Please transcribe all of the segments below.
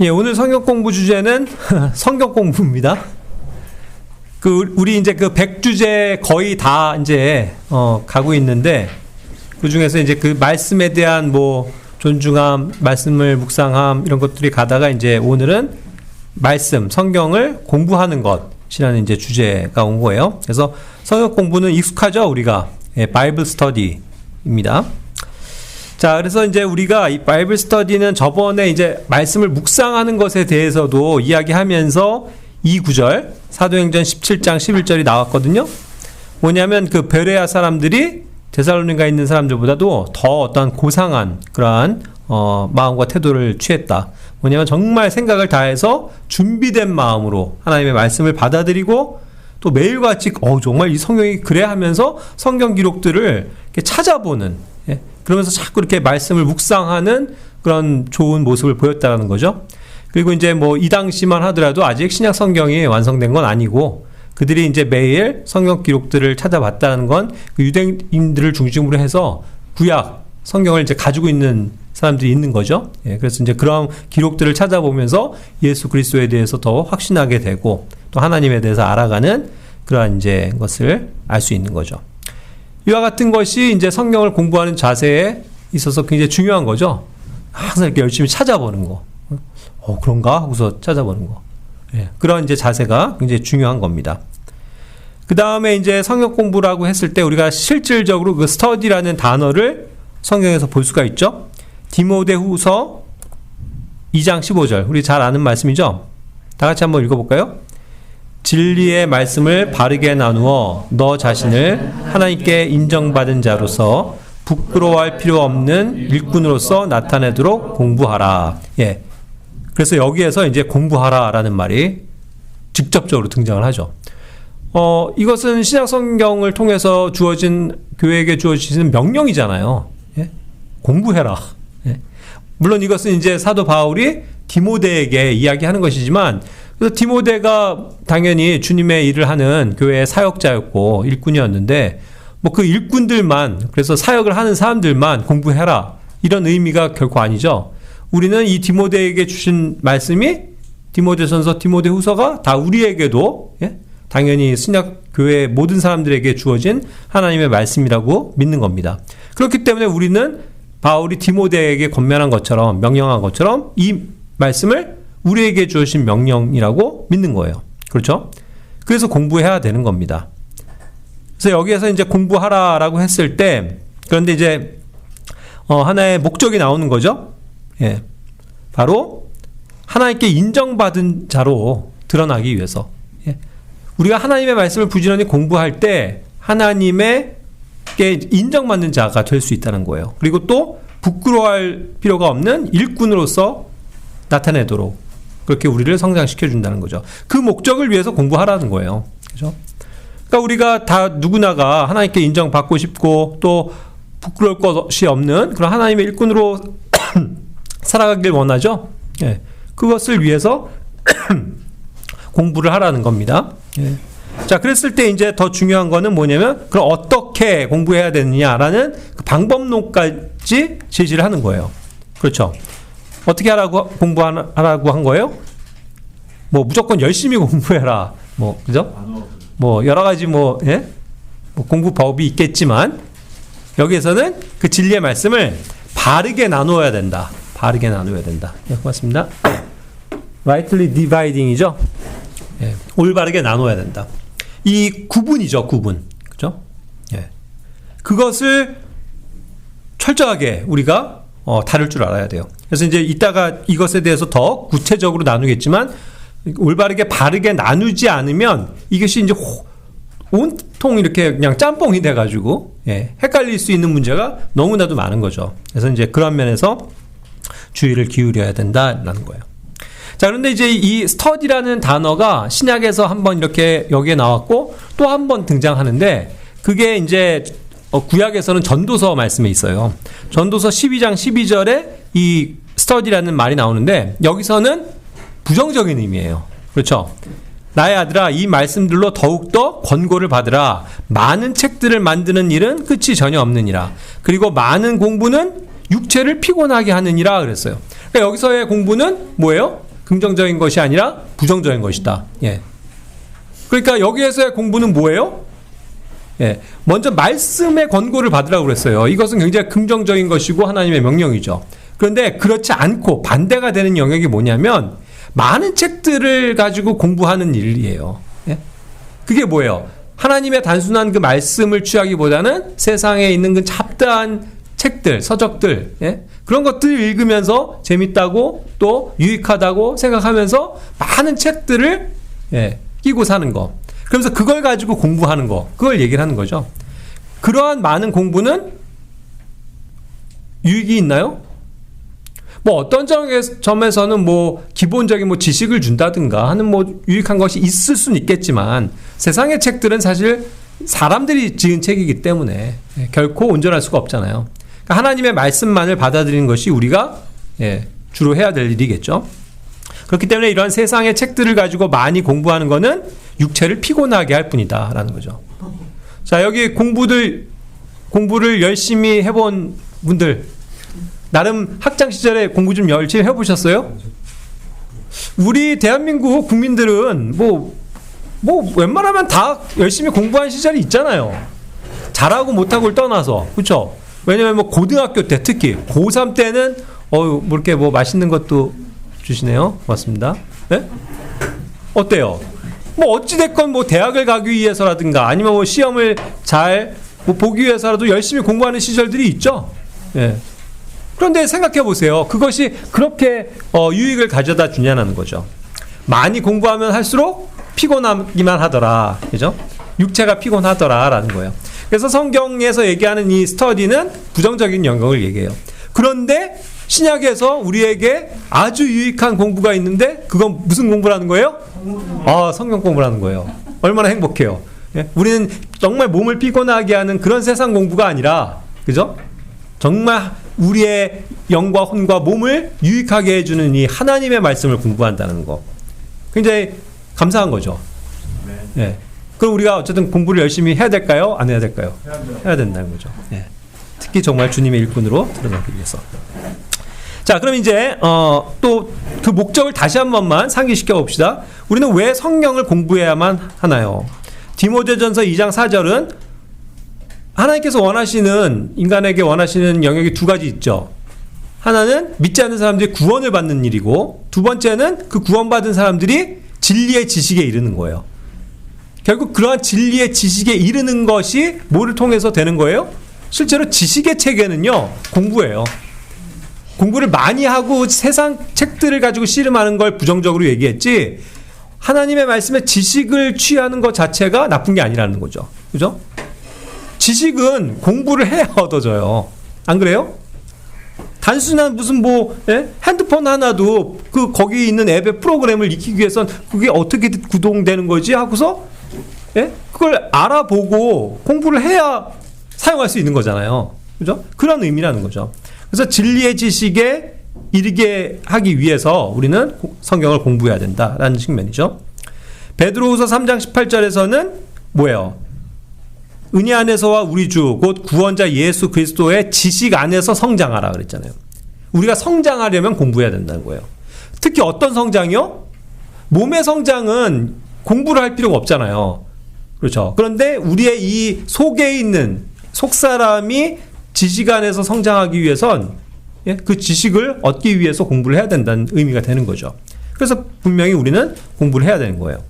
예, 오늘 성경 공부 주제는 성경 공부입니다. 우리 이제 그 100주제 거의 다 이제, 가고 있는데, 그 중에서 이제 그 말씀에 대한 뭐, 존중함, 말씀을 묵상함, 이런 것들이 가다가 이제 오늘은 말씀, 성경을 공부하는 것이라는 이제 주제가 온 거예요. 그래서 성경 공부는 익숙하죠, 우리가. 예, 바이블 스터디입니다. 자, 그래서 이제 우리가 이 바이블 스터디는 저번에 이제 말씀을 묵상하는 것에 대해서도 이야기하면서 이 구절, 사도행전 17장 11절이 나왔거든요. 뭐냐면 그 베레아 사람들이 데살로니가에 있는 사람들보다도 더 어떤 고상한 그러한 마음과 태도를 취했다. 뭐냐면 정말 생각을 다해서 준비된 마음으로 하나님의 말씀을 받아들이고 또 매일같이 정말 이 성경이 그래 하면서 성경 기록들을 이렇게 찾아보는, 예? 그러면서 자꾸 이렇게 말씀을 묵상하는 그런 좋은 모습을 보였다는 거죠. 그리고 이제 뭐 이 당시만 하더라도 아직 신약 성경이 완성된 건 아니고 그들이 이제 매일 성경 기록들을 찾아봤다는 건 그 유대인들을 중심으로 해서 구약 성경을 이제 가지고 있는 사람들이 있는 거죠. 예, 그래서 이제 그런 기록들을 찾아보면서 예수 그리스도에 대해서 더 확신하게 되고 또 하나님에 대해서 알아가는 그러한 이제 것을 알 수 있는 거죠. 이와 같은 것이 이제 성경을 공부하는 자세에 있어서 굉장히 중요한 거죠. 항상 이렇게 열심히 찾아보는 거. 그런가? 하고서 찾아보는 거. 예, 그런 이제 자세가 굉장히 중요한 겁니다. 그 다음에 이제 성경 공부라고 했을 때 우리가 실질적으로 그 스터디라는 단어를 성경에서 볼 수가 있죠. 디모데후서 2장 15절. 우리 잘 아는 말씀이죠. 다 같이 한번 읽어볼까요? 진리의 말씀을 바르게 나누어 너 자신을 하나님께 인정받은 자로서 부끄러워할 필요 없는 일꾼으로서 나타내도록 공부하라. 예. 그래서 여기에서 이제 공부하라라는 말이 직접적으로 등장을 하죠. 이것은 신약 성경을 통해서 교회에게 주어지는 명령이잖아요. 예? 공부해라. 예? 물론 이것은 이제 사도 바울이 디모데에게 이야기하는 것이지만, 그래서 디모데가 당연히 주님의 일을 하는 교회의 사역자였고 일꾼이었는데, 뭐 그 일꾼들만, 그래서 사역을 하는 사람들만 공부해라, 이런 의미가 결코 아니죠. 우리는 이 디모데에게 주신 말씀이 디모데전서, 디모데후서가 다 우리에게도, 예? 당연히 신약 교회 모든 사람들에게 주어진 하나님의 말씀이라고 믿는 겁니다. 그렇기 때문에 우리는 바울이 디모데에게 권면한 것처럼, 명령한 것처럼 이 말씀을 우리에게 주어진 명령이라고 믿는 거예요. 그렇죠? 그래서 공부해야 되는 겁니다. 그래서 여기에서 이제 공부하라라고 했을 때, 그런데 이제 하나의 목적이 나오는 거죠. 예. 바로 하나님께 인정받은 자로 드러나기 위해서. 예. 우리가 하나님의 말씀을 부지런히 공부할 때 하나님께 인정받는 자가 될 수 있다는 거예요. 그리고 또 부끄러워할 필요가 없는 일꾼으로서 나타내도록 그렇게 우리를 성장시켜 준다는 거죠. 그 목적을 위해서 공부하라는 거예요. 그죠? 그러니까 우리가 다 누구나가 하나님께 인정받고 싶고 또 부끄러울 것이 없는 그런 하나님의 일꾼으로 살아가길 원하죠. 예. 그것을 위해서 공부를 하라는 겁니다. 예. 자, 그랬을 때 이제 더 중요한 거는 뭐냐면, 그럼 어떻게 공부해야 되느냐라는 그 방법론까지 제시를 하는 거예요. 그렇죠. 어떻게 공부하라고 한 거예요? 뭐 무조건 열심히 공부해라. 뭐, 그죠? 뭐 여러 가지 뭐 공부법이 있겠지만 여기에서는 그 진리의 말씀을 바르게 나누어야 된다. 바르게 나누어야 된다. 네, 고맙습니다. rightly dividing이죠. 예, 올바르게 나눠야 된다. 이 구분이죠, 구분. 그죠? 예. 그것을 철저하게 우리가 다룰 줄 알아야 돼요. 그래서 이제 이따가 이것에 대해서 더 구체적으로 나누겠지만, 올바르게 바르게 나누지 않으면 이것이 이제 온통 이렇게 그냥 짬뽕이 돼가지고, 예, 헷갈릴 수 있는 문제가 너무나도 많은 거죠. 그래서 이제 그런 면에서 주의를 기울여야 된다라는 거예요. 자, 그런데 이제 이 스터디라는 단어가 신약에서 한번 이렇게 여기에 나왔고 또 한 번 등장하는데, 그게 이제 구약에서는 전도서 말씀에 있어요. 전도서 12장 12절에 이 스터디라는 말이 나오는데 여기서는 부정적인 의미예요. 그렇죠? 나의 아들아, 이 말씀들로 더욱더 권고를 받으라. 많은 책들을 만드는 일은 끝이 전혀 없느니라. 그리고 많은 공부는 육체를 피곤하게 하느니라 그랬어요. 그러니까 여기서의 공부는 뭐예요? 긍정적인 것이 아니라 부정적인 것이다. 예. 그러니까 여기에서의 공부는 뭐예요? 예. 먼저 말씀의 권고를 받으라고 그랬어요. 이것은 굉장히 긍정적인 것이고 하나님의 명령이죠. 그런데 그렇지 않고 반대가 되는 영역이 뭐냐면 많은 책들을 가지고 공부하는 일이에요. 예? 그게 뭐예요? 하나님의 단순한 그 말씀을 취하기보다는 세상에 있는 그 잡다한 책들, 서적들, 예? 그런 것들을 읽으면서 재밌다고 또 유익하다고 생각하면서 많은 책들을 예, 끼고 사는 거. 그러면서 그걸 가지고 공부하는 거. 그걸 얘기를 하는 거죠. 그러한 많은 공부는 유익이 있나요? 뭐 어떤 점에서는 뭐 기본적인 뭐 지식을 준다든가 하는 뭐 유익한 것이 있을 수는 있겠지만 세상의 책들은 사실 사람들이 지은 책이기 때문에 결코 온전할 수가 없잖아요. 그러니까 하나님의 말씀만을 받아들이는 것이 우리가 주로 해야 될 일이겠죠. 그렇기 때문에 이런 세상의 책들을 가지고 많이 공부하는 것은 육체를 피곤하게 할 뿐이다 라는 거죠. 자, 여기 공부를 열심히 해본 분들 나름 학창 시절에 공부 좀 열심히 해보셨어요? 우리 대한민국 국민들은 뭐 웬만하면 다 열심히 공부한 시절이 있잖아요. 잘하고 못하고를 떠나서. 그렇죠? 왜냐면 뭐 고등학교 때 특히 고3 때는 뭐 이렇게 뭐 맛있는 것도 주시네요. 고맙습니다. 네? 어때요? 뭐 어찌됐건 뭐 대학을 가기 위해서라든가 아니면 뭐 시험을 잘 뭐 보기 위해서라도 열심히 공부하는 시절들이 있죠. 예. 그런데 생각해 보세요. 그것이 그렇게 유익을 가져다 주냐는 거죠. 많이 공부하면 할수록 피곤하기만 하더라. 그죠? 육체가 피곤하더라라는 거예요. 그래서 성경에서 얘기하는 이 스터디는 부정적인 영역을 얘기해요. 그런데 신약에서 우리에게 아주 유익한 공부가 있는데 그건 무슨 공부라는 거예요? 성경 공부라는 거예요. 얼마나 행복해요. 예? 우리는 정말 몸을 피곤하게 하는 그런 세상 공부가 아니라 그죠? 정말 우리의 영과 혼과 몸을 유익하게 해주는 이 하나님의 말씀을 공부한다는 거. 굉장히 감사한 거죠. 예. 그럼 우리가 어쨌든 공부를 열심히 해야 될까요? 안 해야 될까요? 해야 된다는 거죠. 예. 특히 정말 주님의 일꾼으로 드러나기 위해서. 자, 그럼 이제 또 그 목적을 다시 한 번만 상기시켜 봅시다. 우리는 왜 성경을 공부해야만 하나요? 디모데전서 2장 4절은 하나님께서 원하시는 인간에게 원하시는 영역이 두 가지 있죠. 하나는 믿지 않는 사람들이 구원을 받는 일이고 두 번째는 그 구원받은 사람들이 진리의 지식에 이르는 거예요. 결국 그러한 진리의 지식에 이르는 것이 뭐를 통해서 되는 거예요? 실제로 지식의 체계는요, 공부예요. 공부를 많이 하고 세상 책들을 가지고 씨름하는 걸 부정적으로 얘기했지, 하나님의 말씀에 지식을 취하는 것 자체가 나쁜 게 아니라는 거죠. 그죠? 지식은 공부를 해야 얻어져요. 안 그래요? 단순한 무슨 핸드폰 하나도 거기 있는 앱의 프로그램을 익히기 위해선 그게 어떻게 구동되는 거지 하고서 그걸 알아보고 공부를 해야 사용할 수 있는 거잖아요. 그죠? 그런 의미라는 거죠. 그래서 진리의 지식에 이르게 하기 위해서 우리는 성경을 공부해야 된다라는 측면이죠. 베드로후서 3장 18절에서는 뭐예요? 은혜 안에서와 우리 주 곧 구원자 예수 그리스도의 지식 안에서 성장하라 그랬잖아요. 우리가 성장하려면 공부해야 된다는 거예요. 특히 어떤 성장이요? 몸의 성장은 공부를 할 필요가 없잖아요. 그렇죠. 그런데 우리의 이 속에 있는 속사람이 지식 안에서 성장하기 위해선 그 지식을 얻기 위해서 공부를 해야 된다는 의미가 되는 거죠. 그래서 분명히 우리는 공부를 해야 되는 거예요.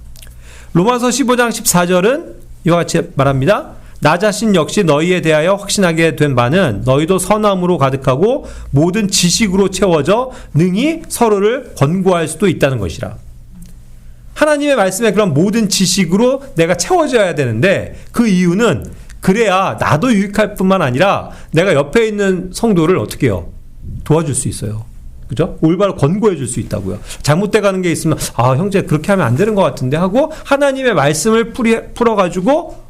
로마서 15장 14절은 이와 같이 말합니다. 나 자신 역시 너희에 대하여 확신하게 된 바는 너희도 선함으로 가득하고 모든 지식으로 채워져 능히 서로를 권고할 수도 있다는 것이라. 하나님의 말씀에 그런 모든 지식으로 내가 채워져야 되는데 그 이유는 그래야 나도 유익할 뿐만 아니라 내가 옆에 있는 성도를 어떻게 해요? 도와줄 수 있어요. 그죠? 올바로 권고해 줄 수 있다고요. 잘못돼 가는 게 있으면 형제 그렇게 하면 안 되는 것 같은데 하고 하나님의 말씀을 풀어가지고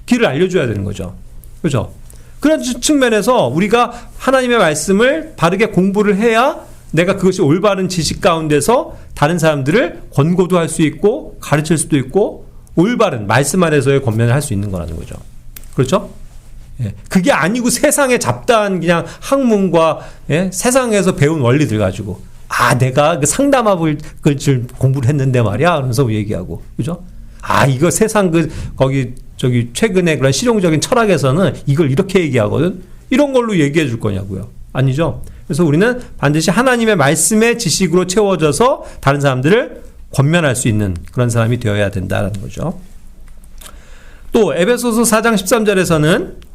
길을 알려줘야 되는 거죠. 그죠? 그런 측면에서 우리가 하나님의 말씀을 바르게 공부를 해야 내가 그것이 올바른 지식 가운데서 다른 사람들을 권고도 할 수 있고 가르칠 수도 있고 올바른 말씀 안에서의 권면을 할 수 있는 거라는 거죠. 그렇죠? 예. 그게 아니고 세상에 잡다한 그냥 학문과 세상에서 배운 원리들 가지고 내가 그 상담학을 공부를 했는데 말이야. 그러면서 얘기하고, 그죠? 이거 세상 최근에 그런 실용적인 철학에서는 이걸 이렇게 얘기하거든. 이런 걸로 얘기해 줄 거냐고요. 아니죠. 그래서 우리는 반드시 하나님의 말씀의 지식으로 채워져서 다른 사람들을 권면할 수 있는 그런 사람이 되어야 된다는 거죠. 또 에베소서 4장 13절에서는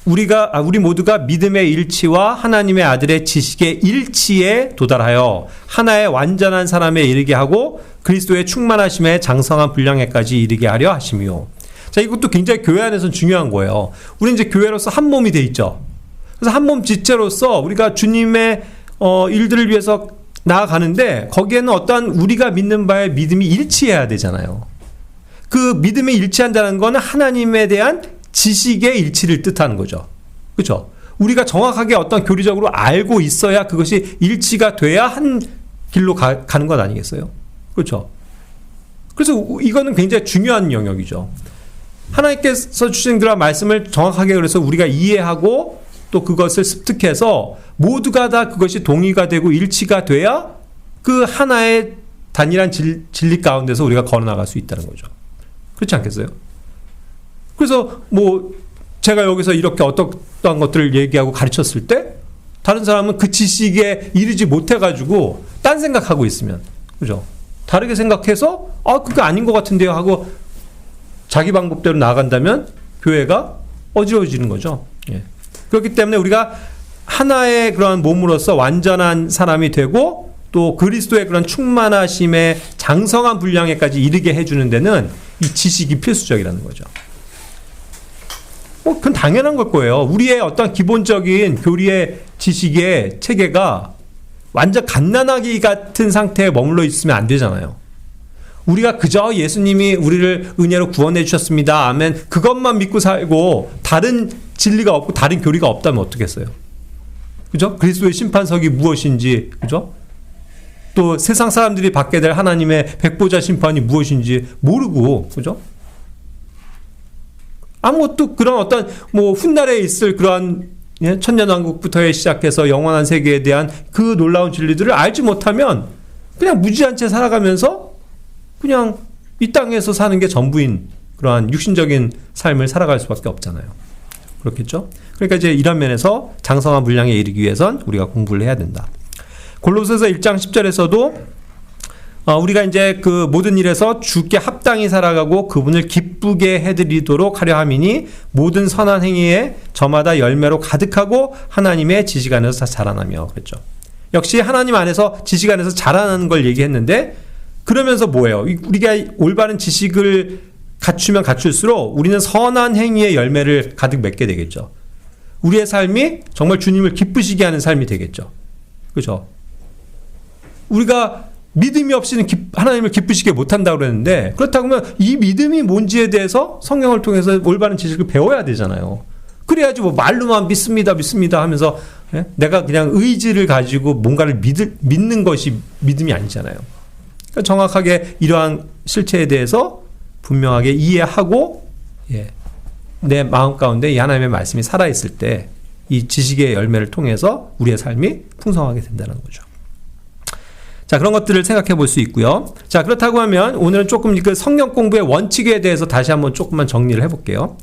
우리 모두가 믿음의 일치와 하나님의 아들의 지식의 일치에 도달하여 하나의 완전한 사람에 이르게 하고 그리스도의 충만하심에 장성한 분량에까지 이르게 하려 하심이요. 자, 이것도 굉장히 교회 안에서는 중요한 거예요. 우리 이제 교회로서 한 몸이 돼 있죠. 그래서 한 몸 지체로서 우리가 주님의 일들을 위해서 나아가는데 거기에는 어떠한 우리가 믿는 바의 믿음이 일치해야 되잖아요. 그 믿음이 일치한다는 것은 하나님에 대한 지식의 일치를 뜻하는 거죠. 그렇죠? 우리가 정확하게 어떤 교리적으로 알고 있어야 그것이 일치가 돼야 한 길로 가는 것 아니겠어요? 그렇죠? 그래서 이거는 굉장히 중요한 영역이죠. 하나님께서 주신 그런 말씀을 정확하게 그래서 우리가 이해하고 또 그것을 습득해서 모두가 다 그것이 동의가 되고 일치가 돼야 그 하나의 단일한 진리 가운데서 우리가 걸어나갈 수 있다는 거죠. 그렇지 않겠어요? 그래서 제가 여기서 이렇게 어떠한 것들을 얘기하고 가르쳤을 때 다른 사람은 그 지식에 이르지 못해가지고 딴 생각하고 있으면, 그죠? 다르게 생각해서 그거 아닌 것 같은데요 하고 자기 방법대로 나아간다면 교회가 어지러워지는 거죠. 예. 그렇기 때문에 우리가 하나의 그런 몸으로서 완전한 사람이 되고 또 그리스도의 그런 충만하심의 장성한 분량에까지 이르게 해주는 데는 이 지식이 필수적이라는 거죠. 그건 당연한 걸 거예요. 우리의 어떤 기본적인 교리의 지식의 체계가 완전 갓난아기 같은 상태에 머물러 있으면 안 되잖아요. 우리가 그저 예수님이 우리를 은혜로 구원해 주셨습니다. 아멘. 그것만 믿고 살고 다른 진리가 없고 다른 교리가 없다면 어떻겠어요? 그죠? 그리스도의 심판석이 무엇인지, 그죠? 또 세상 사람들이 받게 될 하나님의 백보자 심판이 무엇인지 모르고, 그죠? 아무것도 그런 어떤 훗날에 있을 그러한 천년왕국부터 시작해서 영원한 세계에 대한 그 놀라운 진리들을 알지 못하면 그냥 무지한 채 살아가면서 그냥 이 땅에서 사는 게 전부인 그러한 육신적인 삶을 살아갈 수밖에 없잖아요. 그렇겠죠? 그러니까 이제 이런 면에서 장성한 분량에 이르기 위해선 우리가 공부를 해야 된다. 골로새서 1장 10절에서도 우리가 이제 그 모든 일에서 주께 합당히 살아가고 그분을 기쁘게 해드리도록 하려 함이니 모든 선한 행위에 저마다 열매로 가득하고 하나님의 지식 안에서 자라나며 그랬죠. 역시 하나님 안에서 지식 안에서 자라나는 걸 얘기했는데 그러면서 뭐예요? 우리가 올바른 지식을 갖추면 갖출수록 우리는 선한 행위의 열매를 가득 맺게 되겠죠. 우리의 삶이 정말 주님을 기쁘시게 하는 삶이 되겠죠. 그렇죠? 우리가 믿음이 없이는 하나님을 기쁘시게 못한다고 그랬는데 그렇다고 하면 이 믿음이 뭔지에 대해서 성경을 통해서 올바른 지식을 배워야 되잖아요. 그래야지 말로만 믿습니다 하면서 내가 그냥 의지를 가지고 뭔가를 믿는 것이 믿음이 아니잖아요. 그러니까 정확하게 이러한 실체에 대해서 분명하게 이해하고 내 마음 가운데 이 하나님의 말씀이 살아있을 때 이 지식의 열매를 통해서 우리의 삶이 풍성하게 된다는 거죠. 자, 그런 것들을 생각해 볼 수 있고요. 자, 그렇다고 하면 오늘은 조금 그 성경 공부의 원칙에 대해서 다시 한번 조금만 정리를 해볼게요.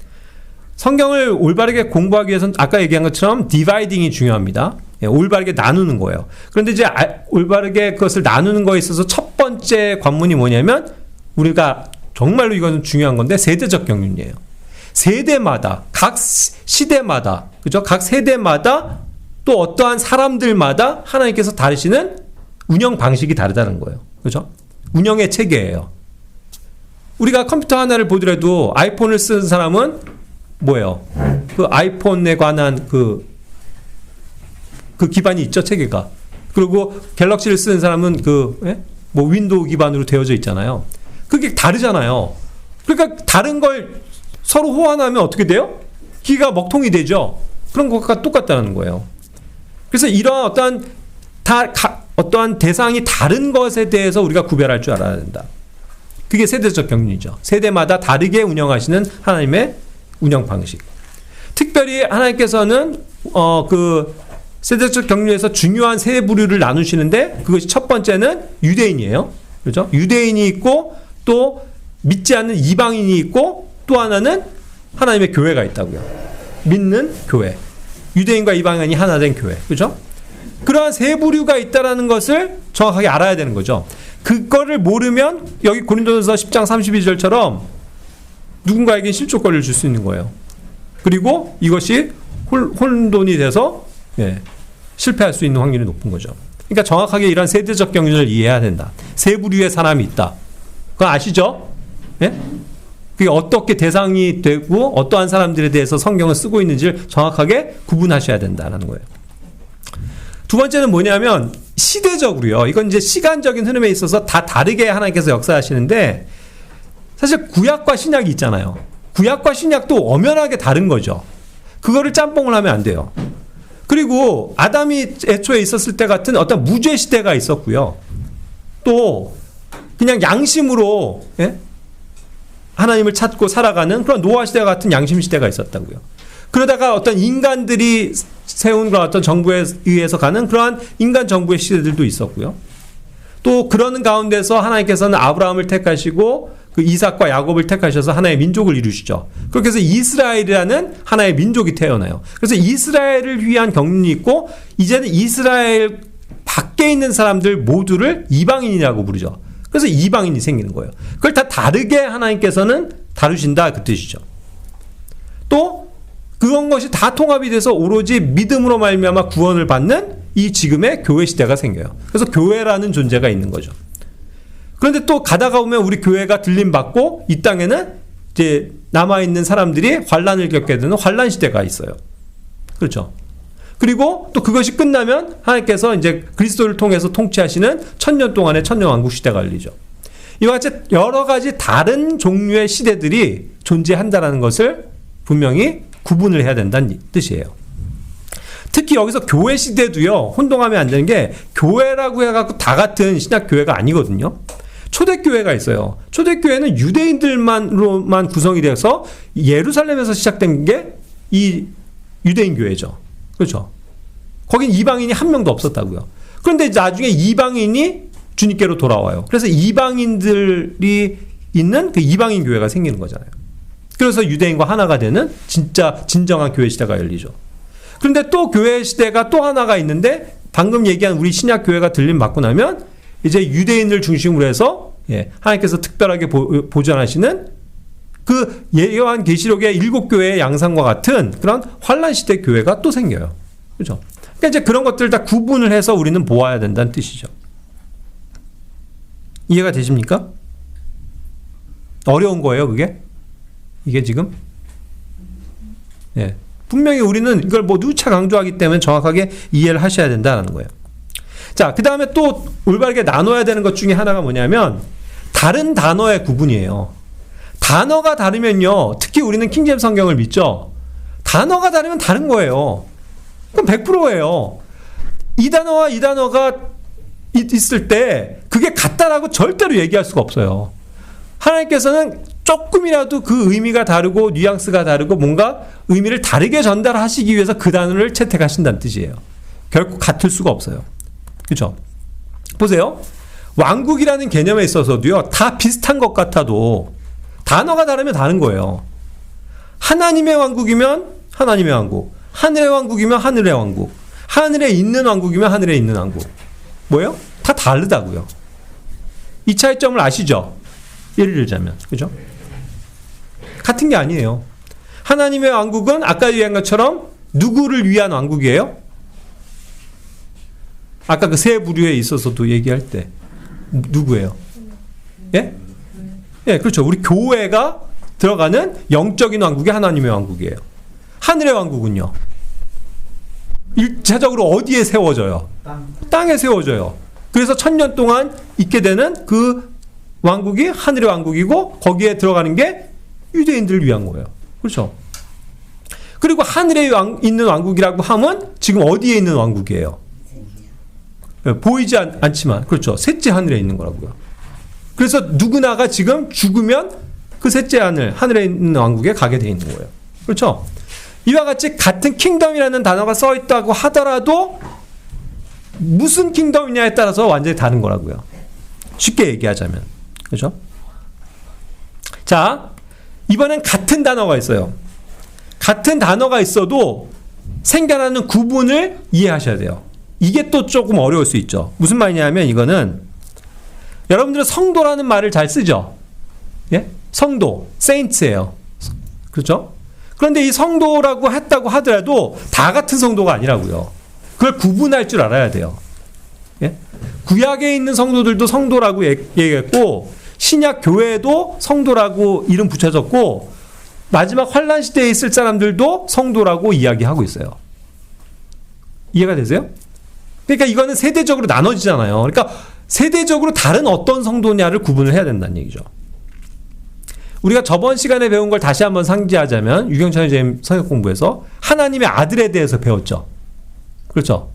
성경을 올바르게 공부하기 위해서는 아까 얘기한 것처럼 디바이딩이 중요합니다. 올바르게 나누는 거예요. 그런데 이제 올바르게 그것을 나누는 거에 있어서 첫 번째 관문이 뭐냐면 우리가 정말로 이건 중요한 건데 세대적 경륜이에요. 세대마다 각 시대마다 그죠? 각 세대마다 또 어떠한 사람들마다 하나님께서 다루시는 운영 방식이 다르다는 거예요. 그죠? 운영의 체계예요. 우리가 컴퓨터 하나를 보더라도 아이폰을 쓰는 사람은 뭐예요? 그 아이폰에 관한 그 기반이 있죠, 체계가. 그리고 갤럭시를 쓰는 사람은 윈도우 기반으로 되어져 있잖아요. 그게 다르잖아요. 그러니까 다른 걸 서로 호환하면 어떻게 돼요? 기가 먹통이 되죠. 그런 것과 똑같다는 거예요. 그래서 이러한 어떠한 대상이 다른 것에 대해서 우리가 구별할 줄 알아야 된다. 그게 세대적 경륜이죠. 세대마다 다르게 운영하시는 하나님의 운영 방식. 특별히 하나님께서는 세대적 격리에서 중요한 세 부류를 나누시는데 그것이 첫 번째는 유대인이에요. 그렇죠? 유대인이 있고 또 믿지 않는 이방인이 있고 또 하나는 하나님의 교회가 있다고요. 믿는 교회. 유대인과 이방인이 하나 된 교회. 그렇죠? 그러한 세 부류가 있다라는 것을 정확하게 알아야 되는 거죠. 그거를 모르면 여기 고린도전서 10장 32절처럼 누군가에게 실족거리를 줄 수 있는 거예요. 그리고 이것이 혼돈이 돼서 실패할 수 있는 확률이 높은 거죠. 그러니까 정확하게 이런 세대적 경륜을 이해해야 된다. 세 부류의 사람이 있다. 그거 아시죠? 예? 그게 어떻게 대상이 되고 어떠한 사람들에 대해서 성경을 쓰고 있는지를 정확하게 구분하셔야 된다는 거예요. 두 번째는 뭐냐면 시대적으로요. 이건 이제 시간적인 흐름에 있어서 다 다르게 하나님께서 역사하시는데 사실 구약과 신약이 있잖아요. 구약과 신약도 엄연하게 다른 거죠. 그거를 짬뽕을 하면 안 돼요. 그리고 아담이 애초에 있었을 때 같은 어떤 무죄 시대가 있었고요. 또 그냥 양심으로 하나님을 찾고 살아가는 그런 노아 시대 같은 양심 시대가 있었다고요. 그러다가 어떤 인간들이 세운 그런 어떤 정부에 의해서 가는 그러한 인간 정부의 시대들도 있었고요. 또 그러는 가운데서 하나님께서는 아브라함을 택하시고 그 이삭과 야곱을 택하셔서 하나의 민족을 이루시죠. 그렇게 해서 이스라엘이라는 하나의 민족이 태어나요. 그래서 이스라엘을 위한 경륜이 있고 이제는 이스라엘 밖에 있는 사람들 모두를 이방인이라고 부르죠. 그래서 이방인이 생기는 거예요. 그걸 다 다르게 하나님께서는 다루신다 그 뜻이죠. 또 그런 것이 다 통합이 돼서 오로지 믿음으로 말미암아 구원을 받는 이 지금의 교회 시대가 생겨요. 그래서 교회라는 존재가 있는 거죠. 그런데 또 가다가 보면 우리 교회가 들림받고 이 땅에는 이제 남아있는 사람들이 환란을 겪게 되는 환란 시대가 있어요. 그렇죠. 그리고 또 그것이 끝나면 하나님께서 이제 그리스도를 통해서 통치하시는 1000년 동안의 천년왕국 시대가 열리죠. 이와 같이 여러 가지 다른 종류의 시대들이 존재한다는 것을 분명히 구분을 해야 된다는 뜻이에요. 특히 여기서 교회 시대도요, 혼동하면 안 되는 게 교회라고 해갖고 다 같은 신약 교회가 아니거든요. 초대교회가 있어요. 초대교회는 유대인들만으로만 구성이 되어서 예루살렘에서 시작된 게 이 유대인 교회죠. 그렇죠. 거긴 이방인이 한 명도 없었다고요. 그런데 나중에 이방인이 주님께로 돌아와요. 그래서 이방인들이 있는 그 이방인 교회가 생기는 거잖아요. 그래서 유대인과 하나가 되는 진짜 진정한 교회 시대가 열리죠. 그런데 또 교회 시대가 또 하나가 있는데 방금 얘기한 우리 신약 교회가 들림 받고 나면 이제 유대인을 중심으로 해서 하나님께서 특별하게 보존하시는 그 예요한 계시록의 7교회의 양상과 같은 그런 환란 시대 교회가 또 생겨요. 그렇죠? 그러니까 이제 그런 것들 다 구분을 해서 우리는 보아야 된다는 뜻이죠. 이해가 되십니까? 어려운 거예요, 그게? 이게 지금? 분명히 우리는 이걸 뭐 누차 강조하기 때문에 정확하게 이해를 하셔야 된다는 거예요. 자, 그 다음에 또 올바르게 나눠야 되는 것 중에 하나가 뭐냐면 다른 단어의 구분이에요. 단어가 다르면요, 특히 우리는 킹제임스 성경을 믿죠. 단어가 다르면 다른 거예요. 그럼 100%예요. 이 단어와 이 단어가 있을 때 그게 같다라고 절대로 얘기할 수가 없어요. 하나님께서는 조금이라도 그 의미가 다르고 뉘앙스가 다르고 뭔가 의미를 다르게 전달하시기 위해서 그 단어를 채택하신다는 뜻이에요. 결코 같을 수가 없어요. 그렇죠? 보세요. 왕국이라는 개념에 있어서도요, 다 비슷한 것 같아도 단어가 다르면 다른 거예요. 하나님의 왕국이면 하나님의 왕국, 하늘의 왕국이면 하늘의 왕국, 하늘에 있는 왕국이면 하늘에 있는 왕국. 뭐예요? 다 다르다고요. 이 차이점을 아시죠? 예를 들자면, 그죠? 같은 게 아니에요. 하나님의 왕국은 아까 얘기한 것처럼 누구를 위한 왕국이에요? 아까 그 세 부류에 있어서도 얘기할 때 누구예요? 예? 예, 그렇죠. 우리 교회가 들어가는 영적인 왕국이 하나님의 왕국이에요. 하늘의 왕국은요? 일차적으로 어디에 세워져요? 땅에 세워져요. 그래서 1000년 동안 있게 되는 그 왕국이 하늘의 왕국이고 거기에 들어가는 게 유대인들을 위한 거예요. 그렇죠? 그리고 하늘에 있는 왕국이라고 하면 지금 어디에 있는 왕국이에요? 보이지 않지만, 그렇죠. 셋째 하늘에 있는 거라고요. 그래서 누구나가 지금 죽으면 그 셋째 하늘에 있는 왕국에 가게 돼 있는 거예요. 그렇죠? 이와 같이 같은 킹덤이라는 단어가 써 있다고 하더라도 무슨 킹덤이냐에 따라서 완전히 다른 거라고요. 쉽게 얘기하자면. 그죠? 자, 이번엔 같은 단어가 있어요. 같은 단어가 있어도 생겨나는 구분을 이해하셔야 돼요. 이게 또 조금 어려울 수 있죠. 무슨 말이냐면 이거는 여러분들은 성도라는 말을 잘 쓰죠. 예? 성도, saints예요. 그렇죠? 그런데 이 성도라고 했다고 하더라도 다 같은 성도가 아니라고요. 그걸 구분할 줄 알아야 돼요. 예? 구약에 있는 성도들도 성도라고 얘기했고 신약 교회도 성도라고 이름 붙여졌고 마지막 환란 시대에 있을 사람들도 성도라고 이야기하고 있어요. 이해가 되세요? 그러니까 이거는 세대적으로 나눠지잖아요. 그러니까 세대적으로 다른 어떤 성도냐를 구분을 해야 된다는 얘기죠. 우리가 저번 시간에 배운 걸 다시 한번 상기하자면 유경찬 선생님 성역 공부에서 하나님의 아들에 대해서 배웠죠. 그렇죠?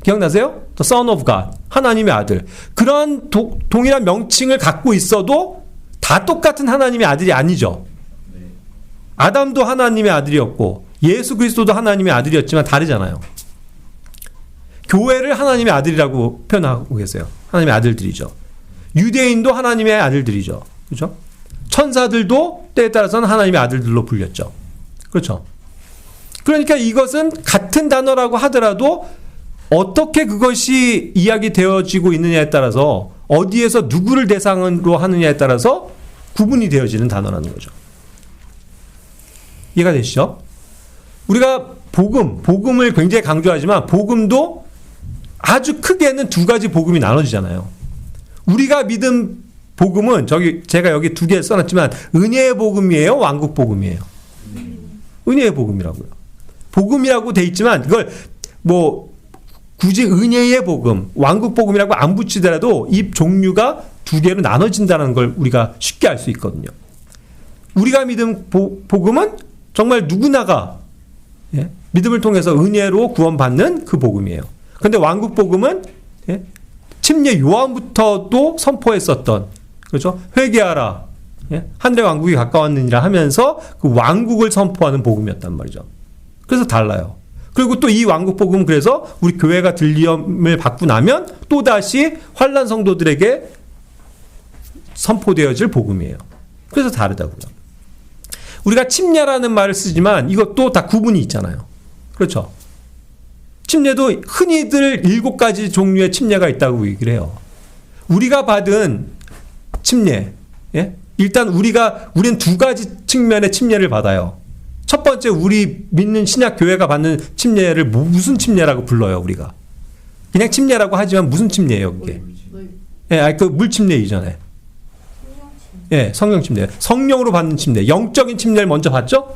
기억나세요? The Son of God, 하나님의 아들. 그런 동일한 명칭을 갖고 있어도 다 똑같은 하나님의 아들이 아니죠. 아담도 하나님의 아들이었고 예수 그리스도도 하나님의 아들이었지만 다르잖아요. 교회를 하나님의 아들이라고 표현하고 계세요. 하나님의 아들들이죠. 유대인도 하나님의 아들들이죠. 그렇죠? 천사들도 때에 따라서는 하나님의 아들들로 불렸죠. 그렇죠? 그러니까 이것은 같은 단어라고 하더라도 어떻게 그것이 이야기되어지고 있느냐에 따라서 어디에서 누구를 대상으로 하느냐에 따라서 구분이 되어지는 단어라는 거죠. 이해가 되시죠? 우리가 복음을 굉장히 강조하지만 복음도 아주 크게는 두 가지 복음이 나눠지잖아요. 우리가 믿은 복음은 제가 여기 두 개 써놨지만 은혜의 복음이에요? 왕국 복음이에요? 은혜의 복음이라고요. 복음이라고 돼 있지만 그걸 굳이 은혜의 복음, 왕국 복음이라고 안 붙이더라도 이 종류가 두 개로 나눠진다는 걸 우리가 쉽게 알 수 있거든요. 우리가 믿은 복음은 정말 누구나가 믿음을 통해서 은혜로 구원받는 그 복음이에요. 그런데 왕국 복음은 침례 요한부터도 선포했었던, 그렇죠? 회개하라, 하늘의 왕국이 가까웠느니라 하면서 그 왕국을 선포하는 복음이었단 말이죠. 그래서 달라요. 그리고 또 이 왕국 복음은 그래서 우리 교회가 들림을 받고 나면 또다시 환난 성도들에게 선포되어질 복음이에요. 그래서 다르다고요. 우리가 침례라는 말을 쓰지만 이것도 다 구분이 있잖아요. 그렇죠? 침례도 흔히들 7가지 종류의 침례가 있다고 얘기를 해요. 우리가 받은 침례, 일단 우리는 두 가지 측면의 침례를 받아요. 첫 번째, 우리 믿는 신약 교회가 받는 침례를 무슨 침례라고 불러요, 우리가? 그냥 침례라고 하지만 무슨 침례예요, 그게? 그 물 침례 이전에. 성령 침례. 성령으로 받는 침례. 영적인 침례를 먼저 받죠?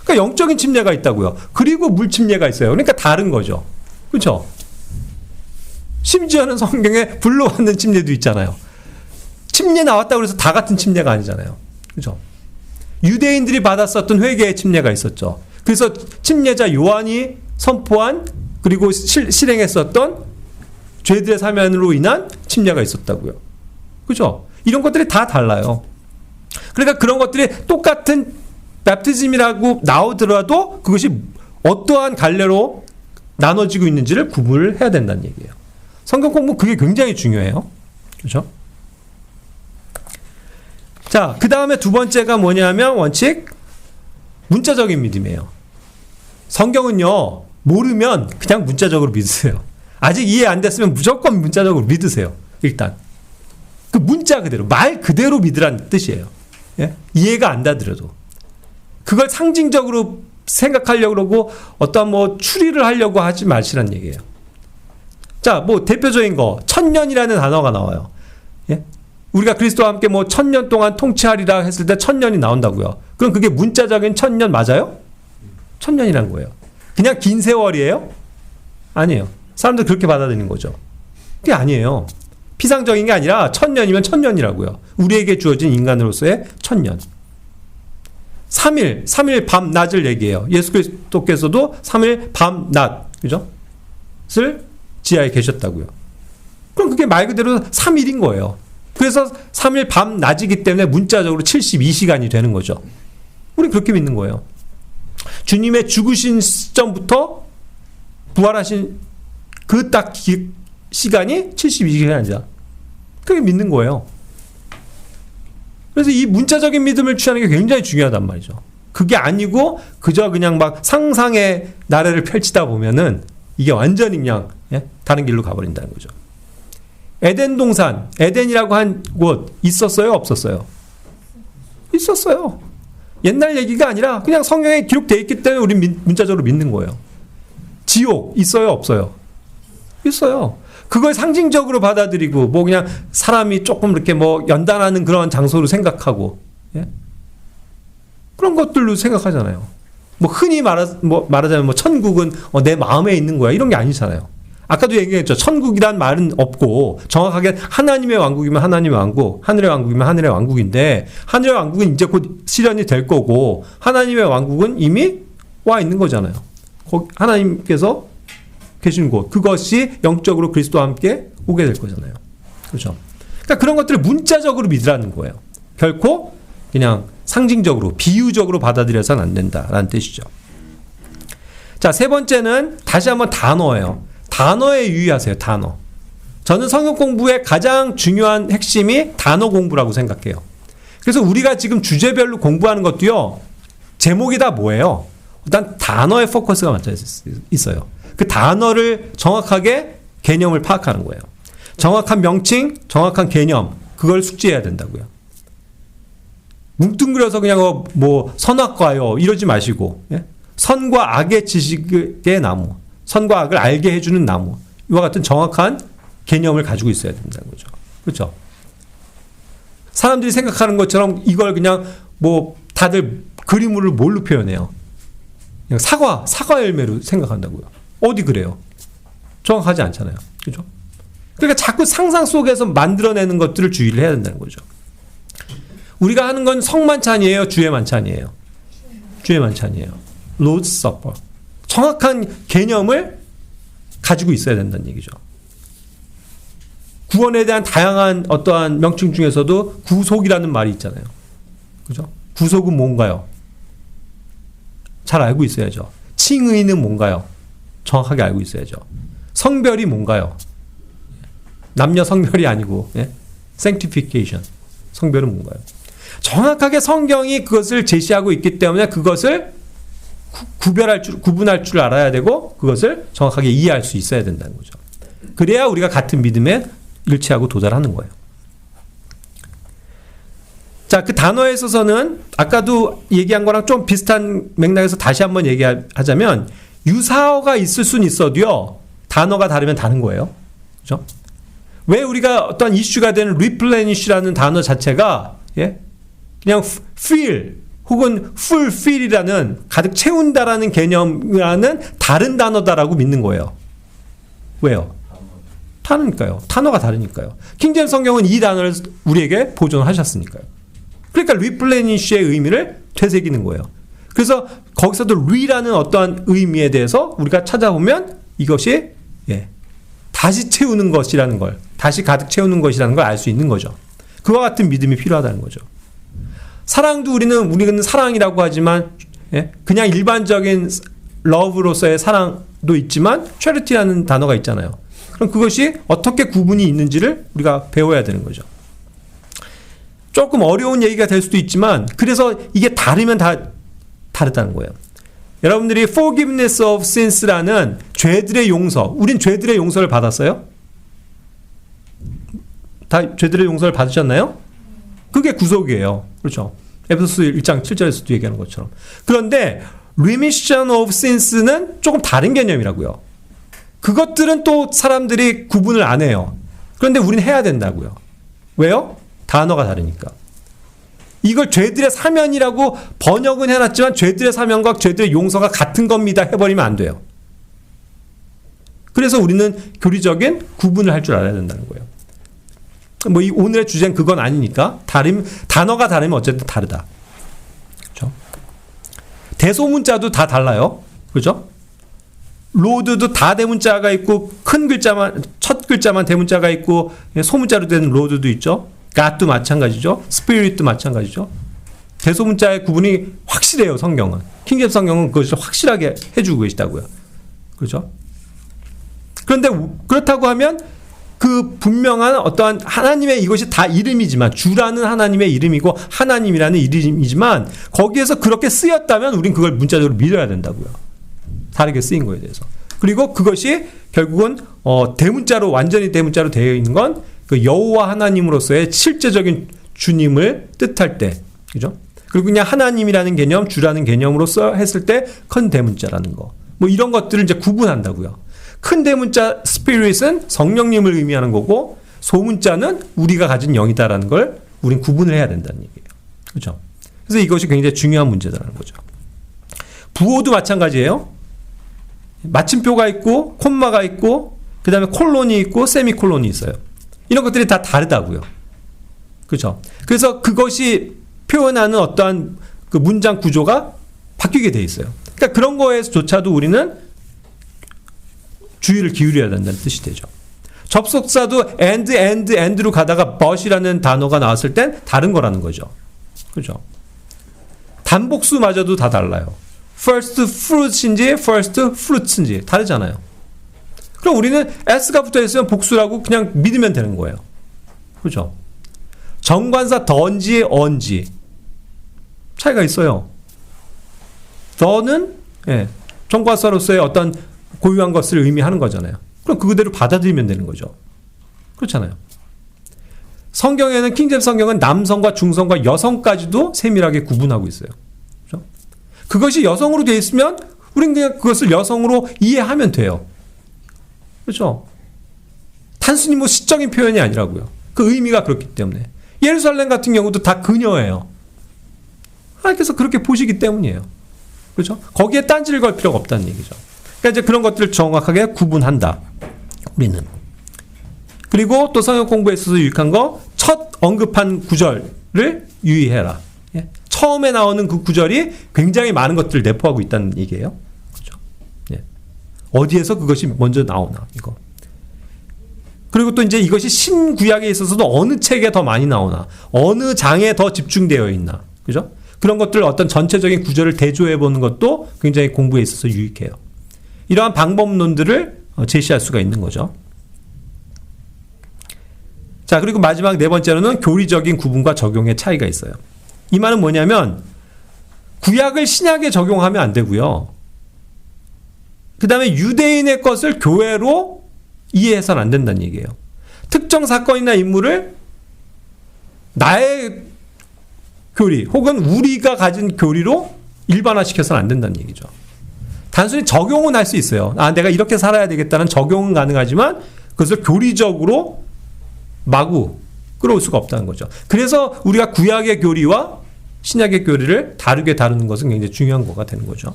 그러니까 영적인 침례가 있다고요. 그리고 물 침례가 있어요. 그러니까 다른 거죠. 그렇죠? 심지어는 성경에 불로 받는 침례도 있잖아요. 침례 나왔다고 해서 다 같은 침례가 아니잖아요. 그렇죠? 유대인들이 받았었던 회개의 침례가 있었죠. 그래서 침례자 요한이 선포한 그리고 실행했었던 죄들의 사면으로 인한 침례가 있었다고요. 그렇죠? 이런 것들이 다 달라요. 그러니까 그런 것들이 똑같은 납티즘이라고 나오더라도 그것이 어떠한 갈래로 나눠지고 있는지를 구분을 해야 된다는 얘기예요. 성경 공부 그게 굉장히 중요해요. 그렇죠? 자, 그 다음에 두 번째가 뭐냐면 원칙 문자적인 믿음이에요. 성경은요, 모르면 그냥 문자적으로 믿으세요. 아직 이해 안 됐으면 무조건 문자적으로 믿으세요. 일단 그 문자 그대로, 말 그대로 믿으라는 뜻이에요. 이해가 안 되더라도 그걸 상징적으로 생각하려고 그러고 어떠한 추리를 하려고 하지 마시란 얘기예요. 자, 대표적인 거 천년이라는 단어가 나와요. 우리가 그리스도와 함께 1000년 동안 통치하리라 했을 때 1000년이 나온다고요. 그럼 그게 문자적인 1000년 맞아요? 1000년이란 거예요. 그냥 긴 세월이에요? 아니에요. 사람들 그렇게 받아들이는 거죠. 그게 아니에요. 피상적인 게 아니라 1000년이면 1000년이라고요. 우리에게 주어진 인간으로서의 1000년. 3일 밤 낮을 얘기해요. 예수 그리스도께서도 3일 밤 낮, 그죠? 을 지하에 계셨다고요. 그럼 그게 말 그대로 3일인 거예요. 그래서 3일 밤 낮이기 때문에 문자적으로 72시간이 되는 거죠. 우리 그렇게 믿는 거예요. 주님의 죽으신 시점부터 부활하신 그 딱 시간이 72시간이자. 그게 믿는 거예요. 그래서 이 문자적인 믿음을 취하는 게 굉장히 중요하단 말이죠. 그게 아니고 그저 그냥 막 상상의 나래를 펼치다 보면은 이게 완전히 그냥 다른 길로 가버린다는 거죠. 에덴 동산, 에덴이라고 한 곳 있었어요? 없었어요? 있었어요. 옛날 얘기가 아니라 그냥 성경에 기록되어 있기 때문에 우리 문자적으로 믿는 거예요. 지옥 있어요? 없어요? 있어요. 그걸 상징적으로 받아들이고 뭐 그냥 사람이 조금 이렇게 뭐 연단하는 그런 장소로 생각하고 그런 것들로 생각하잖아요. 뭐 흔히 말하자면 뭐 천국은 내 마음에 있는 거야 이런 게 아니잖아요. 아까도 얘기했죠. 천국이란 말은 없고 정확하게 하나님의 왕국이면 하나님의 왕국, 하늘의 왕국이면 하늘의 왕국인데 하늘의 왕국은 이제 곧 실현이 될 거고 하나님의 왕국은 이미 와 있는 거잖아요. 하나님께서 계신 곳, 그것이 영적으로 그리스도와 함께 오게 될 거잖아요. 그렇죠? 그러니까 그런 것들을 문자적으로 믿으라는 거예요. 결코 그냥 상징적으로, 비유적으로 받아들여서는 안 된다라는 뜻이죠. 자, 세 번째는 다시 한번 단어예요. 단어에 유의하세요. 단어. 저는 성경 공부의 가장 중요한 핵심이 단어 공부라고 생각해요. 그래서 우리가 지금 주제별로 공부하는 것도요. 제목이 다 뭐예요? 일단 단어에 포커스가 맞춰 있어요. 그 단어를 정확하게 개념을 파악하는 거예요. 정확한 명칭, 정확한 개념, 그걸 숙지해야 된다고요. 뭉뚱그려서 그냥 뭐 선악과요 이러지 마시고 선과 악의 지식의 나무, 선과 악을 알게 해주는 나무, 이와 같은 정확한 개념을 가지고 있어야 된다는 거죠. 그렇죠? 사람들이 생각하는 것처럼 이걸 그냥 뭐 다들 그림으로 뭘로 표현해요? 그냥 사과 열매로 생각한다고요. 어디 그래요? 정확하지 않잖아요. 그죠? 그러니까 자꾸 상상 속에서 만들어내는 것들을 주의를 해야 된다는 거죠. 우리가 하는 건 성만찬이에요? 주의 만찬이에요? 주의 만찬이에요. Lord's Supper. 정확한 개념을 가지고 있어야 된다는 얘기죠. 구원에 대한 다양한 어떠한 명칭 중에서도 구속이라는 말이 있잖아요. 그죠? 구속은 뭔가요? 잘 알고 있어야죠. 칭의는 뭔가요? 정확하게 알고 있어야죠. 성별이 뭔가요? 남녀 성별이 아니고 sanctification. 성별은 뭔가요? 정확하게 성경이 그것을 제시하고 있기 때문에 그것을 구분할 줄 알아야 되고 그것을 정확하게 이해할 수 있어야 된다는 거죠. 그래야 우리가 같은 믿음에 일치하고 도달하는 거예요. 자, 그 단어에 있어서는 아까도 얘기한 거랑 좀 비슷한 맥락에서 다시 한번 얘기하자면 유사어가 있을 수는 있어도요. 단어가 다르면 다른 거예요. 그렇죠? 왜 우리가 어떤 이슈가 되는 replenish라는 단어 자체가 그냥 fill 혹은 fulfill이라는 가득 채운다라는 개념이라는 다른 단어다라고 믿는 거예요. 왜요? 다르니까요. 단어가 다르니까요. 킹제임스 성경은 이 단어를 우리에게 보존하셨으니까요. 그러니까 replenish의 의미를 되새기는 거예요. 그래서 거기서도 re라는 어떠한 의미에 대해서 우리가 찾아보면 이것이 다시 채우는 것이라는 걸, 다시 가득 채우는 것이라는 걸 알 수 있는 거죠. 그와 같은 믿음이 필요하다는 거죠. 사랑도 우리는 사랑이라고 하지만 그냥 일반적인 러브로서의 사랑도 있지만 charity라는 단어가 있잖아요. 그럼 그것이 어떻게 구분이 있는지를 우리가 배워야 되는 거죠. 조금 어려운 얘기가 될 수도 있지만 그래서 이게 다르면 다 다르다는 거예요. 여러분들이 forgiveness of sins라는 죄들의 용서, 우린 죄들의 용서를 받았어요? 다 죄들의 용서를 받으셨나요? 그게 구속이에요. 그렇죠? 에베소서 1장 7절에서도 얘기하는 것처럼. 그런데 remission of sins는 조금 다른 개념이라고요. 그것들은 또 사람들이 구분을 안 해요. 그런데 우린 해야 된다고요. 왜요? 단어가 다르니까. 이걸 죄들의 사면이라고 번역은 해놨지만 죄들의 사면과 죄들의 용서가 같은 겁니다 해버리면 안 돼요. 그래서 우리는 교리적인 구분을 할 줄 알아야 된다는 거예요. 뭐 이 오늘의 주제는 그건 아니니까 단어가 다르면 어쨌든 다르다. 그렇죠? 대소문자도 다 달라요. 그렇죠? 로드도 다 대문자가 있고 큰 글자만 첫 글자만 대문자가 있고 소문자로 된 로드도 있죠. God도 마찬가지죠. Spirit도 마찬가지죠. 대소문자의 구분이 확실해요, 성경은. 킹제임스 성경은 그것을 확실하게 해주고 계시다고요. 그렇죠? 그런데 그렇다고 하면 그 분명한 어떠한 하나님의 이것이 다 이름이지만, 주라는 하나님의 이름이고 하나님이라는 이름이지만, 거기에서 그렇게 쓰였다면 우린 그걸 문자적으로 믿어야 된다고요. 다르게 쓰인 거에 대해서. 그리고 그것이 결국은 대문자로, 완전히 대문자로 되어 있는 건 그 여호와 하나님으로서의 실제적인 주님을 뜻할 때, 그죠? 그리고 그냥 하나님이라는 개념, 주라는 개념으로서 했을 때 큰 대문자라는 거, 뭐 이런 것들을 이제 구분한다고요. 큰 대문자 스피릿은 성령님을 의미하는 거고, 소문자는 우리가 가진 영이다라는 걸 우린 구분을 해야 된다는 얘기예요. 그죠? 그래서 이것이 굉장히 중요한 문제다라는 거죠. 부호도 마찬가지예요. 마침표가 있고, 콤마가 있고, 그 다음에 콜론이 있고, 세미콜론이 있어요. 이런 것들이 다 다르다고요. 그죠? 그래서 그것이 표현하는 어떠한 그 문장 구조가 바뀌게 돼 있어요. 그러니까 그런 거에서조차도 우리는 주의를 기울여야 된다는 뜻이 되죠. 접속사도 and로 가다가 but이라는 단어가 나왔을 땐 다른 거라는 거죠. 그죠? 단복수마저도 다 달라요. first fruits인지 first fruits인지 다르잖아요. 그럼 우리는 s가 붙어 있으면 복수라고 그냥 믿으면 되는 거예요. 그죠? 정관사 더인지 언지 차이가 있어요. 더는 정관사로서의 어떤 고유한 것을 의미하는 거잖아요. 그럼 그대로 받아들이면 되는 거죠. 그렇잖아요. 성경에는 킹제임스 성경은 남성과 중성과 여성까지도 세밀하게 구분하고 있어요. 그렇죠? 그것이 여성으로 되어 있으면 우리는 그냥 그것을 여성으로 이해하면 돼요. 그렇죠? 단순히 뭐 시적인 표현이 아니라고요. 그 의미가 그렇기 때문에. 예루살렘 같은 경우도 다 그녀예요. 하나님께서 그렇게 보시기 때문이에요. 그렇죠? 거기에 딴지를 걸 필요가 없다는 얘기죠. 그러니까 이제 그런 것들을 정확하게 구분한다. 우리는. 그리고 또 성경 공부에 있어서 유익한 거, 첫 언급한 구절을 유의해라. 예? 처음에 나오는 그 구절이 굉장히 많은 것들을 내포하고 있다는 얘기예요. 그렇죠? 예. 어디에서 그것이 먼저 나오나, 이거. 그리고 또 이제 이것이 신구약에 있어서도 어느 책에 더 많이 나오나, 어느 장에 더 집중되어 있나, 그죠? 그런 것들 어떤 전체적인 구절을 대조해 보는 것도 굉장히 공부에 있어서 유익해요. 이러한 방법론들을 제시할 수가 있는 거죠. 자, 그리고 마지막 네 번째로는 교리적인 구분과 적용의 차이가 있어요. 이 말은 뭐냐면, 구약을 신약에 적용하면 안 되고요. 그 다음에 유대인의 것을 교회로 이해해서는 안 된다는 얘기예요. 특정 사건이나 인물을 나의 교리 혹은 우리가 가진 교리로 일반화시켜서는 안 된다는 얘기죠. 단순히 적용은 할 수 있어요. 아, 내가 이렇게 살아야 되겠다는 적용은 가능하지만 그것을 교리적으로 마구 끌어올 수가 없다는 거죠. 그래서 우리가 구약의 교리와 신약의 교리를 다르게 다루는 것은 굉장히 중요한 거가 되는 거죠.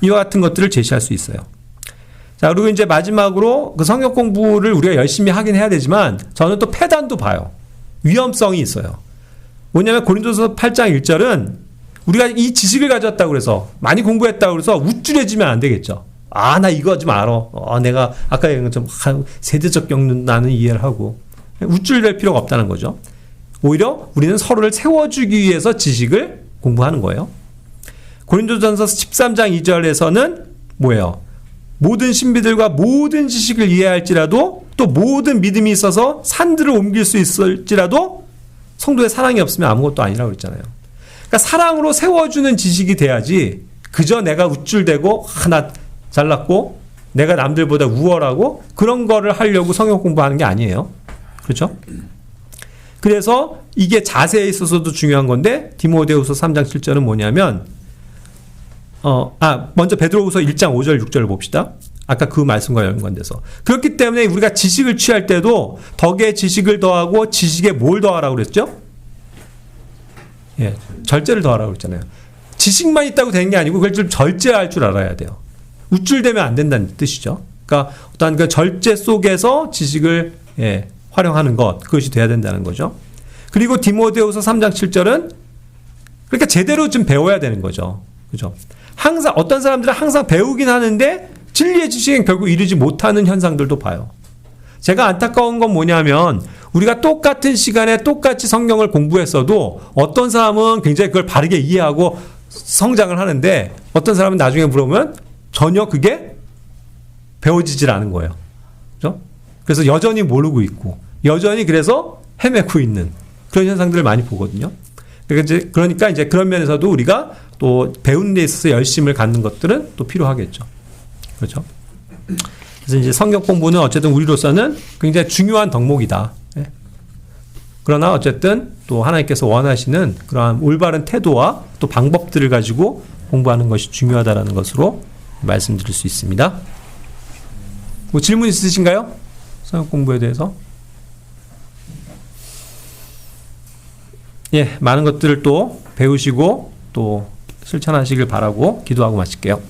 이와 같은 것들을 제시할 수 있어요. 자, 그리고 이제 마지막으로 그 성경 공부를 우리가 열심히 하긴 해야 되지만 저는 또 폐단도 봐요. 위험성이 있어요. 뭐냐면 고린도서 8장 1절은 우리가 이 지식을 가졌다고 그래서 많이 공부했다고 그래서 우쭐해지면 안 되겠죠. 아, 나 이거 좀 알아. 내가 아까 얘기한 것처럼 세대적 경륜 나는 이해를 하고 우쭐될 필요가 없다는 거죠. 오히려 우리는 서로를 세워주기 위해서 지식을 공부하는 거예요. 고린도전서 13장 2절에서는 뭐예요? 모든 신비들과 모든 지식을 이해할지라도 또 모든 믿음이 있어서 산들을 옮길 수 있을지라도 성도의 사랑이 없으면 아무것도 아니라고 그랬잖아요. 그러니까 사랑으로 세워주는 지식이 돼야지 그저 내가 우쭐대고 나 잘났고 내가 남들보다 우월하고 그런 거를 하려고 성경 공부하는 게 아니에요. 그렇죠? 그래서 이게 자세에 있어서도 중요한 건데 디모데후서 3장 7절은 뭐냐면 먼저 베드로후서 1장 5절 6절을 봅시다. 아까 그 말씀과 연관돼서. 그렇기 때문에 우리가 지식을 취할 때도 덕에 지식을 더하고 지식에 뭘 더하라고 그랬죠? 예, 절제를 더하라고 그랬잖아요. 지식만 있다고 되는 게 아니고 그걸 좀 절제할 줄 알아야 돼요. 우쭐대면 안 된다는 뜻이죠. 그러니까 어떤 그 절제 속에서 지식을 활용하는 것, 그것이 돼야 된다는 거죠. 그리고 디모데후서 3장 7절은 그러니까 제대로 좀 배워야 되는 거죠. 그죠? 항상 어떤 사람들은 항상 배우긴 하는데 진리의 지식엔 결국 이르지 못하는 현상들도 봐요. 제가 안타까운 건 뭐냐면 우리가 똑같은 시간에 똑같이 성경을 공부했어도 어떤 사람은 굉장히 그걸 바르게 이해하고 성장을 하는데 어떤 사람은 나중에 물어보면 전혀 그게 배워지질 않은 거예요. 그죠? 그래서 여전히 모르고 있고 여전히 그래서 헤매고 있는 그런 현상들을 많이 보거든요. 그러니까 이제 그런 면에서도 우리가 또 배우는 데 있어서 열심을 갖는 것들은 또 필요하겠죠. 그렇죠? 그래서 이제 성경 공부는 어쨌든 우리로서는 굉장히 중요한 덕목이다. 예. 그러나 어쨌든 또 하나님께서 원하시는 그러한 올바른 태도와 또 방법들을 가지고 공부하는 것이 중요하다라는 것으로 말씀드릴 수 있습니다. 뭐 질문 있으신가요? 성경 공부에 대해서? 예, 많은 것들을 또 배우시고 또 실천하시길 바라고 기도하고 마칠게요.